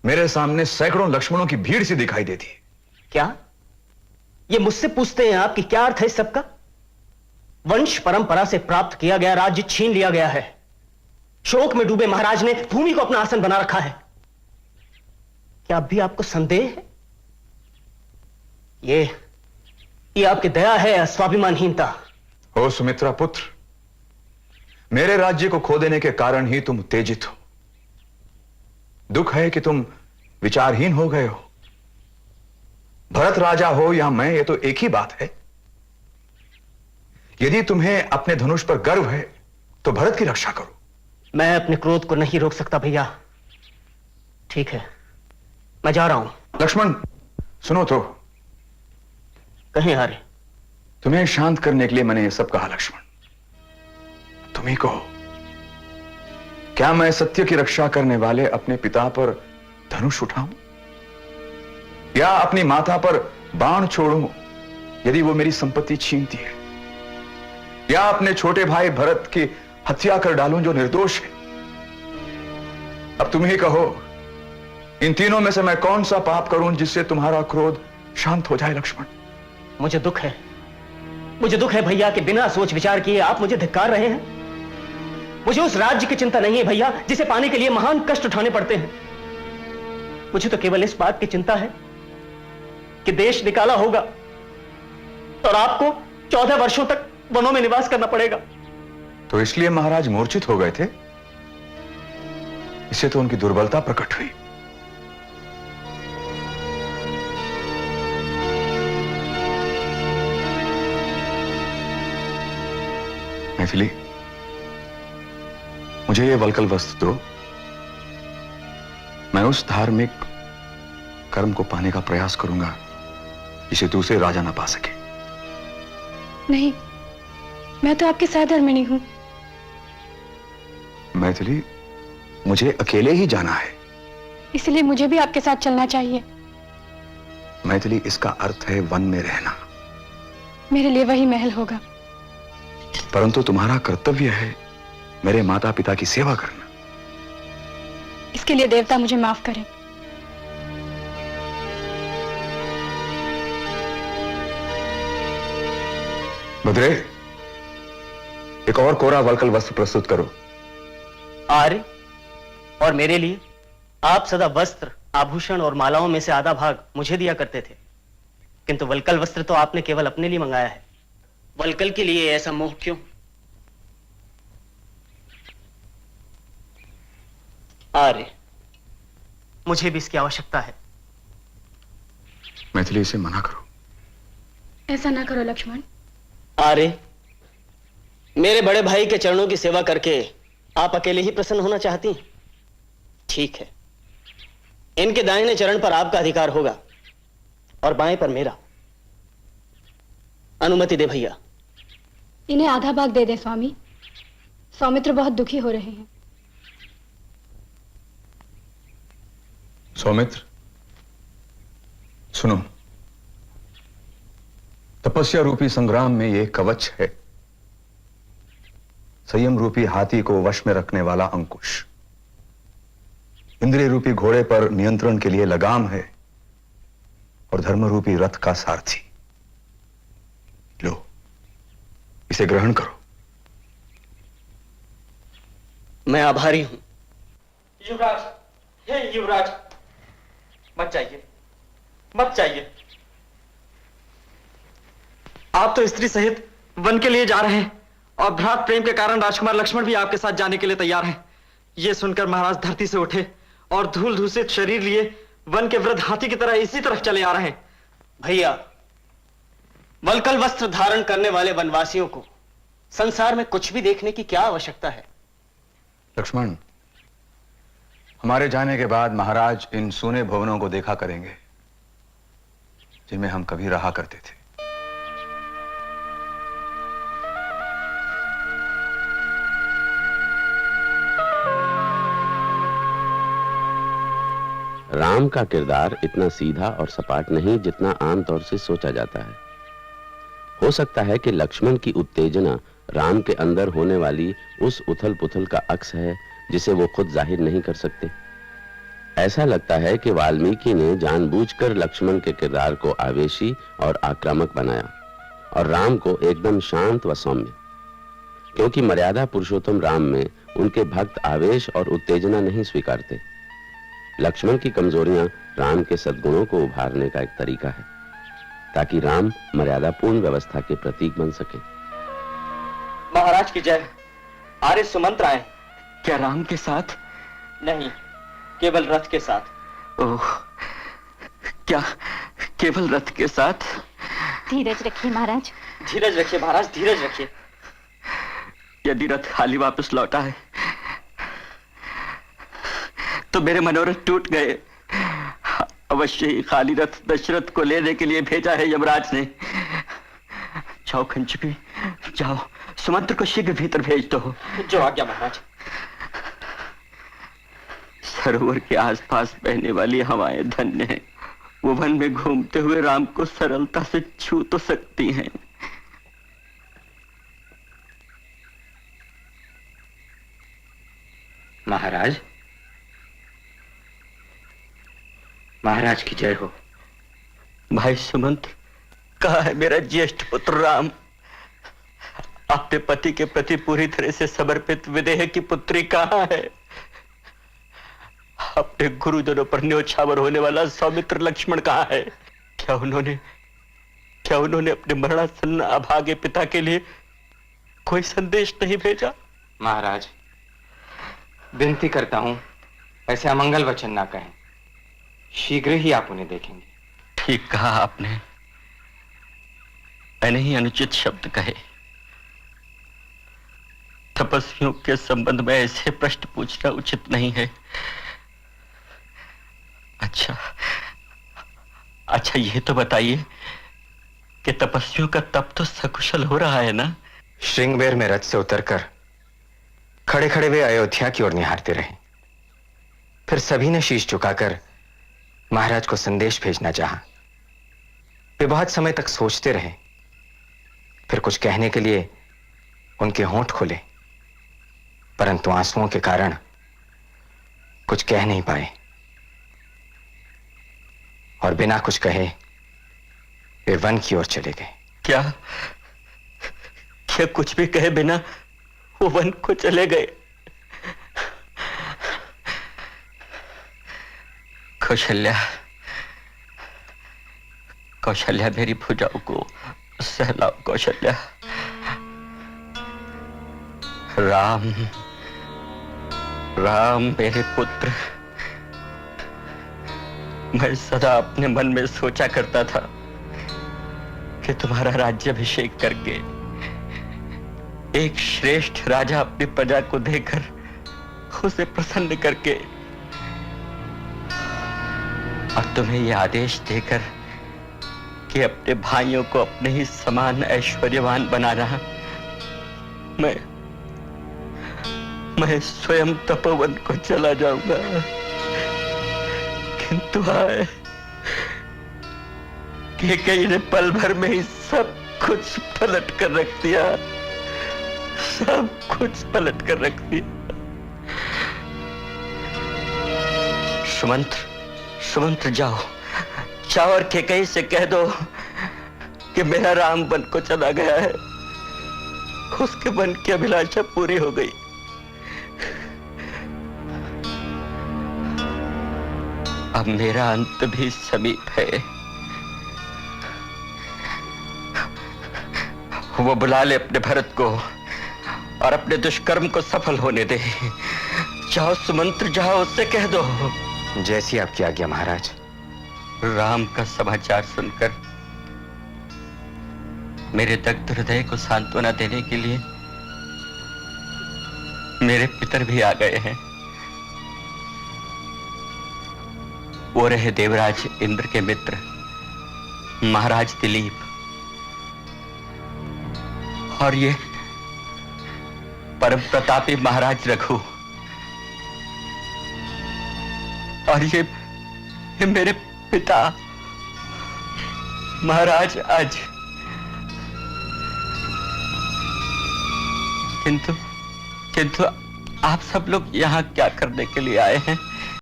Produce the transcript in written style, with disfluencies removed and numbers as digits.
मेरे सामने सैकड़ों लक्ष्मणों की भीड़ सी दिखाई देती है। क्या ये मुझसे पूछते हैं आप कि क्या अर्थ है इस सबका? वंश परंपरा से प्राप्त किया गया राज्य छीन लिया गया है। शोक में डूबे महाराज ने भूमि को अपना आसन बना रखा है। क्या अब भी आपको संदेह है? ये आपकी दया है या स्वाभिमानहीनता? हो सुमित्रा पुत्र, मेरे राज्य को खो देने के कारण ही तुम उत्तेजित हो। दुख है कि तुम विचारहीन हो गए हो। भरत राजा हो या मैं, ये तो एक ही बात है। यदि तुम्हें अपने धनुष पर गर्व है तो भरत की रक्षा करो। मैं अपने क्रोध को नहीं रोक सकता भैया। ठीक है, मैं जा रहा हूं। लक्ष्मण सुनो तो। कहीं आ रहे? तुम्हें शांत करने के लिए मैंने यह सब कहा। लक्ष्मण तुम ही कहो, क्या मैं सत्य की रक्षा करने वाले अपने पिता पर धनुष उठाऊं या अपनी माता पर बाण छोड़ूं यदि वो मेरी संपत्ति छीनती है, या अपने छोटे भाई भरत की हत्या कर डालूं जो निर्दोष है? अब तुम ही कहो, इन तीनों में से मैं कौन सा पाप करूं जिससे तुम्हारा क्रोध शांत हो जाए? लक्ष्मण मुझे दुख है भैया कि बिना सोच विचार किए आप मुझे धिक्कार रहे हैं। मुझे उस राज्य की चिंता नहीं है भैया जिसे पाने के लिए महान कष्ट उठाने पड़ते हैं। मुझे तो केवल इस बात की चिंता है कि देश निकाला होगा और आपको 14 वर्षों तक वनों में निवास करना पड़ेगा। तो इसलिए महाराज मूर्छित हो गए थे? इससे तो उनकी दुर्बलता प्रकट हुई। मैथिली, मुझे ये वल्कल वस्त्र दो। मैं उस धार्मिक कर्म को पाने का प्रयास करूंगा जिसे दूसरे राजा ना पा सके। नहीं, मैं तो आपके सहधर्मिणी हूं। मैथिली, मुझे अकेले ही जाना है। इसलिए मुझे भी आपके साथ चलना चाहिए। मैथिली, इसका अर्थ है वन में रहना। मेरे लिए वही महल होगा। परंतु तुम्हारा कर्तव्य है मेरे माता पिता की सेवा करना। इसके लिए देवता मुझे माफ करें। भद्रे, एक और कोरा वल्कल वस्त्र प्रस्तुत करो। आर्य, और मेरे लिए आप सदा वस्त्र, आभूषण और मालाओं में से आधा भाग मुझे दिया करते थे, किंतु वल्कल वस्त्र तो आपने केवल अपने लिए मंगाया है। वल्कल के लिए ऐसा मोह क्यों? आर्य, मुझे भी इसकी आवश्यकता है। मैथिली, इसे मना करो। ऐसा ना करो लक्ष्मण। आर्य, मेरे बड़े भाई के चरणों की सेवा करके आप अकेले ही प्रसन्न होना चाहती हैं? ठीक है, इनके दाहिने चरण पर आपका अधिकार होगा और बाएं पर मेरा। अनुमति दे भैया। इन्हें आधा भाग दे दे स्वामी। सौमित्र बहुत दुखी हो रहे हैं। सौमित्र, सुनो। तपस्या रूपी संग्राम में यह कवच है, संयम रूपी हाथी को वश में रखने वाला अंकुश, इंद्रिय रूपी घोड़े पर नियंत्रण के लिए लगाम है और धर्म रूपी रथ का सारथी। लो, इसे ग्रहण करो। मैं आभारी हूं। युवराज, हे युवराज, मत जाइए, मत जाइए। आप तो स्त्री सहित वन के लिए जा रहे हैं और भ्रात प्रेम के कारण राजकुमार लक्ष्मण भी आपके साथ जाने के लिए तैयार हैं। यह सुनकर महाराज धरती से उठे और धूल धूसित शरीर लिए वन के वृद्ध हाथी की तरह इसी तरफ चले आ रहे हैं। भैया, वल्कल वस्त्र धारण करने वाले वनवासियों को संसार में कुछ भी देखने की क्या आवश्यकता है? लक्ष्मण, हमारे जाने के बाद महाराज इन सोने भवनों को देखा करेंगे जिनमें हम कभी रहा करते थे। राम का किरदार इतना सीधा और सपाट नहीं जितना आमतौर से सोचा जाता है। हो सकता है कि लक्ष्मण की उत्तेजना राम के अंदर होने वाली उस उथल पुथल का अक्स है जिसे वो खुद जाहिर नहीं कर सकते। ऐसा लगता है कि वाल्मीकि ने जानबूझकर लक्ष्मण के किरदार को आवेशी और आक्रामक बनाया और राम को एकदम शांत व सौम्य, क्योंकि मर्यादा पुरुषोत्तम राम में उनके भक्त आवेश और उत्तेजना नहीं स्वीकारते। लक्ष्मण की कमजोरियां राम के सद्गुणों को उभारने का एक तरीका है, ताकि राम मर्यादापूर्ण व्यवस्था के प्रतीक बन सके। महाराज की जय। आर्य सुमंत्र आए। क्या राम के साथ? नहीं, केवल रथ के साथ। ओह, क्या केवल रथ के साथ? धीरज रखिए महाराज। धीरज रखिए महाराज, धीरज रखिए। यदि रथ खाली वापस लौटा है तो मेरे मनोरथ टूट गए। अवश्य ही खाली रथ दशरथ को लेने के लिए भेजा है यमराज ने। जाओ खंचकी, जाओ, सुमंत्र को शीघ्र भीतर भेज दो। जो आज्ञा महाराज। सरोवर के आसपास बहने वाली हवाएं धन्य हैं। वो वन में घूमते हुए राम को सरलता से छू तो सकती हैं। महाराज, महाराज की जय हो। भाई सुमंत्र, कहाँ है मेरा ज्येष्ठ पुत्र राम? अपने पति के प्रति पूरी तरह से समर्पित विदेह की पुत्री कहाँ है? अपने गुरुजनों पर न्योछावर होने वाला सौमित्र लक्ष्मण कहाँ है? क्या उन्होंने अपने मरणासन्न अभागे पिता के लिए कोई संदेश नहीं भेजा? महाराज, विनती करता हूं, ऐसे अमंगल वचन ना कहें। शीघ्र ही आप उन्हें देखेंगे। ठीक कहा आपने। मैंने ही अनुचित शब्द कहे। तपस्वियों के संबंध में ऐसे प्रश्न पूछना उचित नहीं है। अच्छा ये तो बताइए कि तपस्वियों का तप तो सकुशल हो रहा है ना? श्रृंगबेर में रथ से उतरकर खड़े खड़े वे अयोध्या की ओर निहारते रहे। फिर सभी ने शीश झुकाकर महाराज को संदेश भेजना चाहा। वे बहुत समय तक सोचते रहे। फिर कुछ कहने के लिए उनके होंठ खुले, परंतु आंसुओं के कारण कुछ कह नहीं पाए और बिना कुछ कहे वे वन की ओर चले गए। क्या कुछ भी कहे बिना वो वन को चले गए? कौशल्या मेरी भुजाओं को सहलाओ। कौशल्या, राम मेरे पुत्र, मैं सदा अपने मन में सोचा करता था कि तुम्हारा राज्याभिषेक करके एक श्रेष्ठ राजा अपनी प्रजा को देकर उसे प्रसन्न करके और तुम्हें यह आदेश देकर कि अपने भाइयों को अपने ही समान ऐश्वर्यवान बनाना, मैं स्वयं तपोवन को चला जाऊंगा। किंतु हाय, कैकेयी ने पल भर में ही सब कुछ पलट कर रख दिया। सब कुछ पलट कर रख दिया। सुमंत्र जाओ और कैकेयी से कह दो कि मेरा राम वन को चला गया है। उसके मन की अभिलाषा पूरी हो गई। अब मेरा अंत भी समीप है। वो बुला ले अपने भरत को और अपने दुष्कर्म को सफल होने दे। जाओ सुमंत्र, जाओ, उससे कह दो। जैसी आपकी आज्ञा महाराज। राम का समाचार सुनकर मेरे दग्ध हृदय को सांत्वना देने के लिए मेरे पितर भी आ गए हैं। वो रहे देवराज इंद्र के मित्र महाराज दिलीप, और ये परम प्रतापी महाराज रघु, और ये मेरे पिता महाराज अज। किंतु आप सब लोग यहाँ क्या करने के लिए आए हैं?